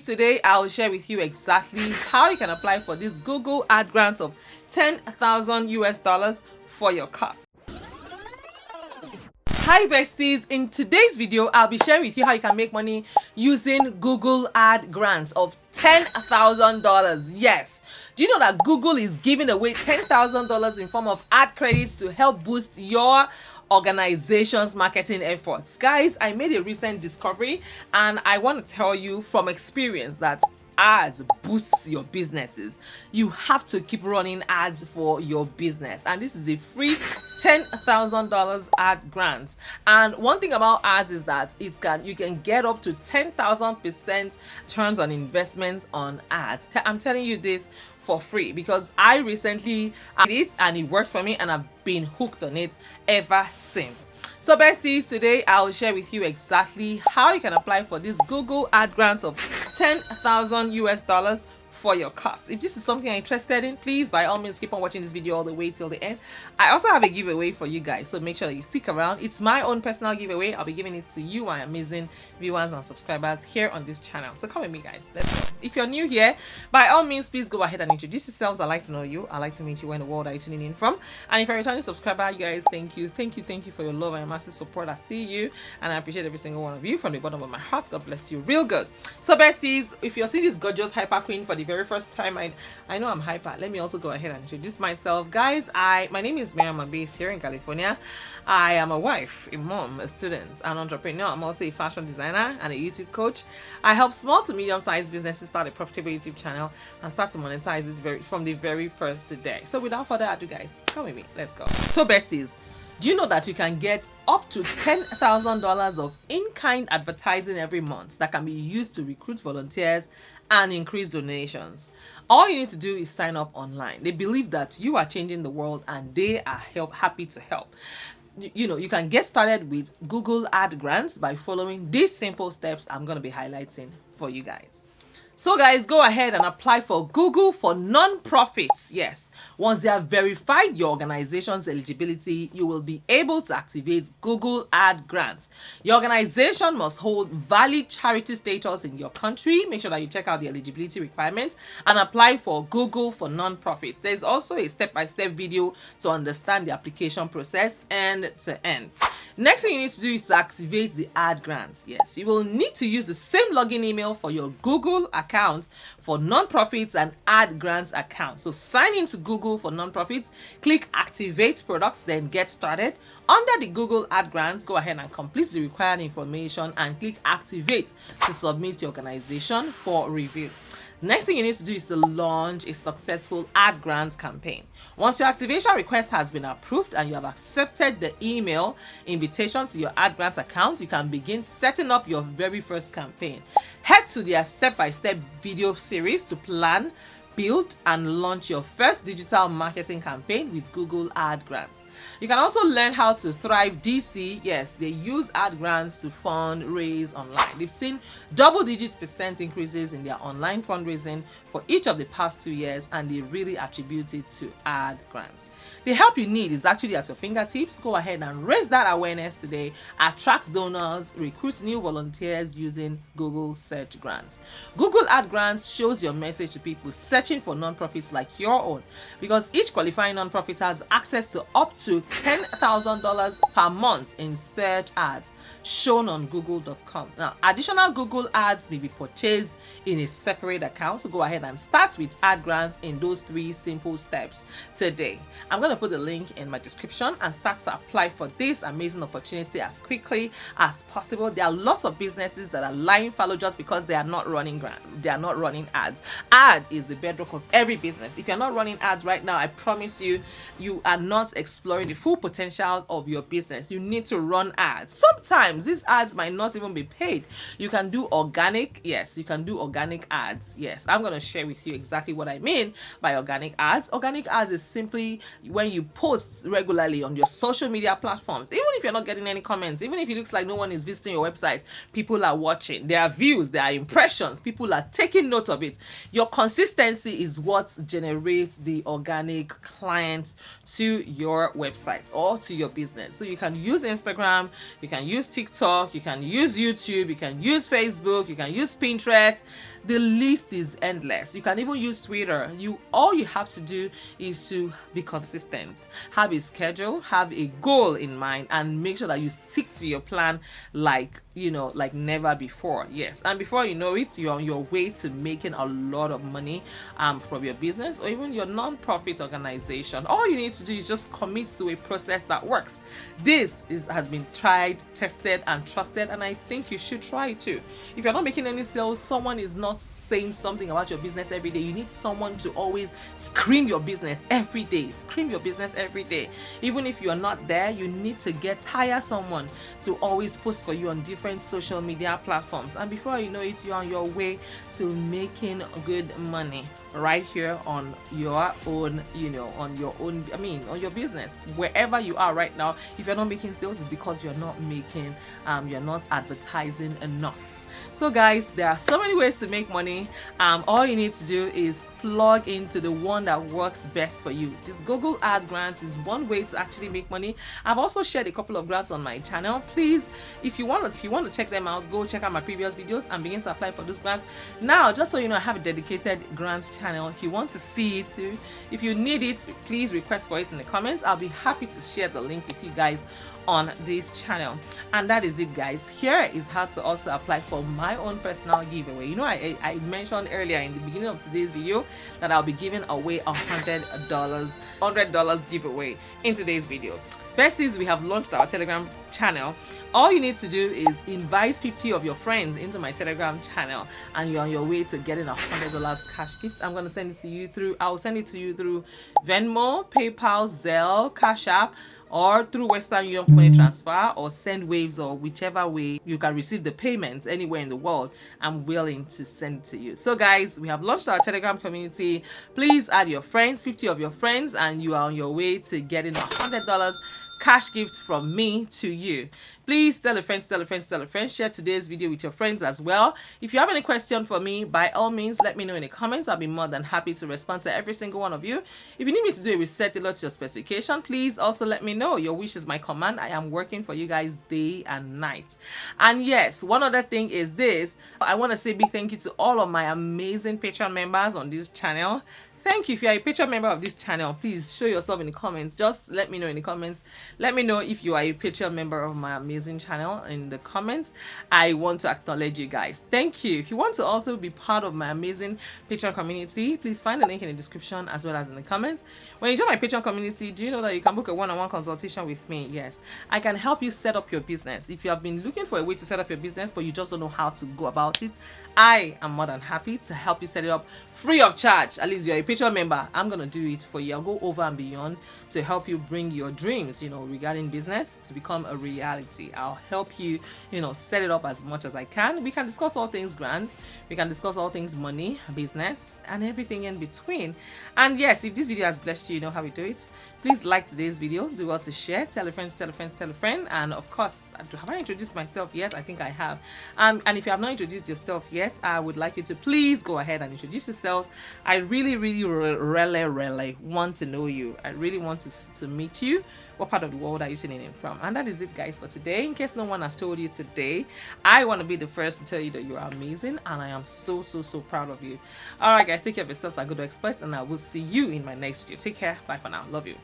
Today I will share with you exactly how you can apply for this Google ad grant of 10,000 US dollars for your course. Hi besties, in today's video I'll be sharing with you how you can make money using Google ad grants of $10,000. Yes, do you know that Google is giving away $10,000 in form of ad credits to help boost your organization's marketing efforts? Guys, I made a recent discovery and I want to tell you from experience that ads boosts your businesses. You have to keep running ads for your business, and this is a free $10,000 ad grant. And one thing about ads is that you can get up to 10,000% returns on investment on ads. I'm telling you this for free because I recently did it and it worked for me, and I've been hooked on it ever since. So besties, today I'll share with you exactly how you can apply for this Google ad grant of 10,000 US dollars for your course. If this is something you're interested in, please by all means keep on watching this video all the way till the end. I also have a giveaway for you guys, so make sure that you stick around. It's my own personal giveaway. I'll be giving it to you, my amazing viewers and subscribers here on this channel. So come with me guys, let's go. If you're new here, by all means please go ahead and introduce yourselves. I'd like to know you. I'd like to meet you. Where in the world are you tuning in from? And if you're a returning subscriber, you guys, thank you for your love and your massive support. I see you and I appreciate every single one of you from the bottom of my heart. God bless you real good. So besties, if you're seeing this gorgeous hyper queen for the very first time, I know I'm hyper. Let me also go ahead and introduce myself. Guys, my name is Mariam A, based here in California. I am a wife, a mom, a student, an entrepreneur. I'm also a fashion designer and a YouTube coach. I help small to medium-sized businesses start a profitable YouTube channel and start to monetize it from the very first day. So without further ado, guys, come with me. Let's go. So besties, do you know that you can get up to $10,000 of in-kind advertising every month that can be used to recruit volunteers and increase donations? All you need to do is sign up online. They believe that you are changing the world and they are happy to help. You can get started with Google ad grants by following these simple steps I'm going to be highlighting for you guys. So guys, go ahead and apply for Google for non-profits. Yes, once they have verified your organization's eligibility, you will be able to activate Google ad grants. Your organization must hold valid charity status in your country. Make sure that you check out the eligibility requirements and apply for Google for non-profits. There's also a step-by-step video to understand the application process end to end. Next thing you need to do is to activate the ad grants. Yes, you will need to use the same login email for your Google account for nonprofits and ad grants account. So sign into Google for nonprofits, click activate products, then get started. Under the Google ad grants, go ahead and complete the required information and click activate to submit your organization for review. Next thing you need to do is to launch a successful ad grants campaign. Once your activation request has been approved and you have accepted the email invitation to your ad grants account, you can begin setting up your very first campaign. Head to their step-by-step video series to plan, build, and launch your first digital marketing campaign with Google ad grants. You can also learn how to Thrive DC. Yes, they use ad grants to fundraise online. They've seen double-digit % increases in their online fundraising for each of the past 2 years, and they really attribute it to ad grants. The help you need is actually at your fingertips. Go ahead and raise that awareness today. Attract donors, recruit new volunteers using Google search grants. Google ad grants shows your message to people searching for nonprofits like your own, because each qualifying nonprofit has access to up to $10,000 per month in search ads shown on google.com. Now, additional Google ads may be purchased in a separate account, so go ahead and start with ad grants in those 3 simple steps today. I'm going to put the link in my description and start to apply for this amazing opportunity as quickly as possible. There are lots of businesses that are lying fallow just because they are not running ads. Ad is the bedrock of every business. If you're not running ads right now, I promise you, you are not exploring the full potential of your business. You need to run ads. Sometimes these ads might not even be paid. You can do organic. Yes, you can do organic ads. Yes, I'm going to share with you exactly what I mean by organic ads. Organic ads is simply when you post regularly on your social media platforms, even if you're not getting any comments, even if it looks like no one is visiting your website, people are watching. There are views, there are impressions, people are taking note of it. Your consistency is what generates the organic clients to your website or to your business. So you can use Instagram, you can use TikTok, you can use YouTube, you can use Facebook, you can use Pinterest. The list is endless. You can even use Twitter. All you have to do is to be consistent, have a schedule, have a goal in mind, and make sure that you stick to your plan like never before. Yes, and before you know it, you're on your way to making a lot of money from your business or even your non-profit organization. All you need to do is just commit to a process that works. This has been tried, tested, and trusted, and I think you should try it too. If you're not making any sales, someone is not saying something about your business every day. You need someone to always scream your business every day. Scream your business every day. Even if you are not there, you need to hire someone to always post for you on different social media platforms, and before you know it, you're on your way to making good money right here on your own, on your business. Wherever you are right now, if you're not making sales, it's because you're not advertising enough. So guys, there are so many ways to make money. All you need to do is plug into the one that works best for you. This Google ad grants is one way to actually make money. I've also shared a couple of grants on my channel. Please, if you want to check them out, go check out my previous videos and begin to apply for those grants. Now, just so you know, I have a dedicated grants channel. If you want to see it too, if you need it, please request for it in the comments. I'll be happy to share the link with you guys on this channel. And that is it, guys. Here is how to also apply for my own personal giveaway. I mentioned earlier in the beginning of today's video that I'll be giving away $100 giveaway in today's video. First is we have launched our Telegram channel. All you need to do is invite 50 of your friends into my Telegram channel, and you're on your way to getting $100 cash gift. I'm going to send it to you through Venmo, PayPal, Zelle, Cash App, or through Western Union money transfer, or send waves, or whichever way you can receive the payments anywhere in the world. I'm willing to send it to you. So guys, we have launched our Telegram community. Please add your friends, 50 of your friends, and you are on your way to getting $100 cash gift from me to you. Please tell a friend, share today's video with your friends as well. If you have any question for me, by all means, let me know in the comments. I'll be more than happy to respond to every single one of you. If you need me to do a reset tailored to your specification, please also let me know. Your wish is my command. I am working for you guys day and night. And yes, one other thing is this. I want to say big thank you to all of my amazing Patreon members on this channel. Thank you. If you are a Patreon member of this channel, please show yourself in the comments. Just let me know in the comments. Let me know if you are a Patreon member of my amazing channel in the comments. I want to acknowledge you guys. Thank you. If you want to also be part of my amazing Patreon community, please find the link in the description as well as in the comments. When you join my Patreon community, do you know that you can book a one-on-one consultation with me? Yes, I can help you set up your business. If you have been looking for a way to set up your business but you just don't know how to go about it, I am more than happy to help you set it up free of charge. At least you're a Patreon member. I'm gonna do it for you. I'll go over and beyond to help you bring your dreams, regarding business to become a reality. I'll help you, set it up as much as I can. We can discuss all things grants. We can discuss all things money, business, and everything in between. And yes, if this video has blessed you, you know how we do it. Please like today's video. Do well to share. Tell a friend, tell a friend, tell a friend. And of course, have I introduced myself yet? I think I have. And if you have not introduced yourself yet, I would like you to please go ahead and introduce yourselves. I really want to know you. I really want to meet you. What part of the world are you tuning in from? And that is it, guys, for today. In case no one has told you today, I want to be the first to tell you that you are amazing, and I am so proud of you. All right, guys, take care of yourselves and good exploits, and I will see you in my next video. Take care. Bye for now. Love you.